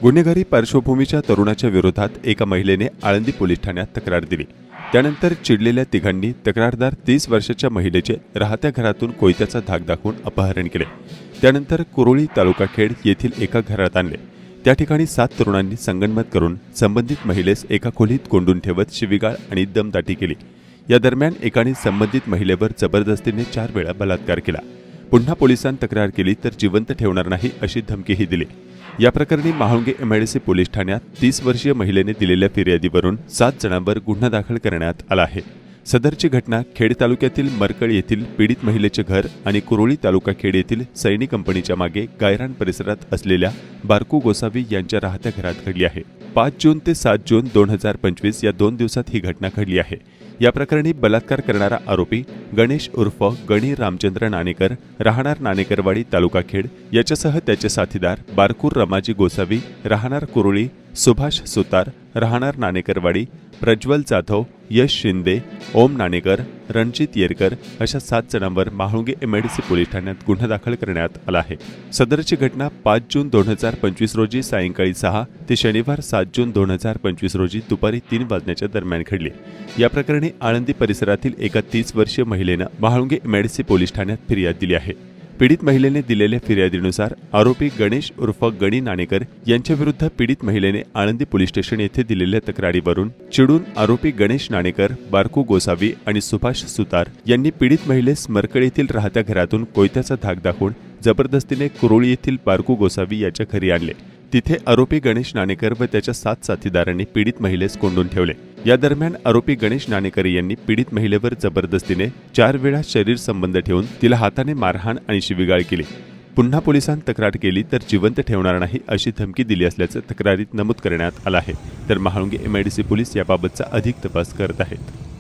गुन्हेगारी पार्श्वभूमीच्या तरुणाच्या विरोधात एका महिलेने आळंदी पोलीस ठाण्यात तक्रार दिली। त्यानंतर चिडलेल्या तिघांनी तक्रारदार 30 वर्षाच्या महिलेचे राहत्या घरातून कोयत्याचा धाक दाखवून अपहरण केले। त्यानंतर कुरोळी तालुका खेड येथील एका घरात आणले। त्या ठिकाणी 7 तरुणांनी संगनमत करून संबंधित महिलेस एका खोलीत कोंडून ठेवत शिवीगाळ आणि दमदाटी केली। या दरम्यान एकाने संबंधित महिलेवर जबरदस्तीने 4 वेळा बलात्कार केला। पुन्हा पोलिसांत तक्रार केली तर जिवंत ठेवणार नाही अशी धमकीही दिली। या प्रकरणी महाळुंगे एमआयडीसी पोलीस ठाण्यात 30 वर्षीय महिलेने दिलेल्या फिर्यादीवरून 7 जणांवर गुन्हा दाखल करण्यात आला आहे। सदरची घटना खेड तालुक्यातील मरकळ येथील पीडित महिलेचे घर आणि कुरोळी तालुका खेड येथील सैनी कंपनीच्या मागे गायरान परिसरात असलेल्या बारकू गोसावी यांच्या राहत्या घरात घडली आहे। 5 जून ते 7 जून 2025 या 2 दिवसात ही घटना घडली आहे। या प्रकरणी बलात्कार करणारा आरोपी गणेश उर्फ गणी रामचंद्र नाणेकर राहणार नाणेकरवाडी तालुका खेड याच्यासह त्याचे साथीदार बारकूर रमाजी गोसावी राहणार कुरोळी, सुभाष सुतार राहणार नाणेकरवाडी, प्रज्वल जाधव, यश शिंदे, ओम नाणेकर, रणजित येरकर अशा 7 जणांवर महाळुंगे एमआयडीसी पोलीस ठाण्यात गुन्हा दाखल करण्यात आला आहे। सदरची घटना 5 जून 2025 रोजी सायंकाळी 6 ते शनिवार 7 जून 2025 रोजी दुपारी 3 वाजण्याच्या दरम्यान घडली। या प्रकरणी आळंदी परिसरातील एका 30 वर्षीय महिलेने महाळुंगे एमआयडीसी पोलीस ठाण्यात फिर्याद दिली आहे। पीडित महिलेने दिलेल्या फिर्यादीनुसार आरोपी गणेश उर्फ गणी नाणेकर यांच्या विरुद्ध पीडित महिलेने आळंदी पोलीस स्टेशन येथे दिलेल्या तक्रारीवरून चिडून आरोपी गणेश नाणेकर, बारकू गोसावी आणि सुभाष सुतार यांनी पीडित महिलेस मरकळ येथील राहत्या घरातून कोयत्याचा धाक दाखवून जबरदस्तीने कुरोळी येथील बारकू गोसावी याच्या घरी आणले। तिथे आरोपी गणेश नाणेकर व त्याच्या 7 साथीदारांनी पीडित महिलेस कोंडून ठेवले। या दरम्यान आरोपी गणेश नाणेकर यांनी पीडित महिलेवर जबरदस्तीने 4 वेळा शरीर संबंध ठेवून तिला हाताने मारहाण आणि शिवीगाळ केली। पुन्हा पोलिसांत तक्रार केली तर जिवंत ठेवणार नाही अशी धमकी दिली असल्याचं तक्रारीत नमूद करण्यात आलं आहे। तर महाळुंगे एमआयडीसी पोलीस याबाबतचा अधिक तपास करत आहेत।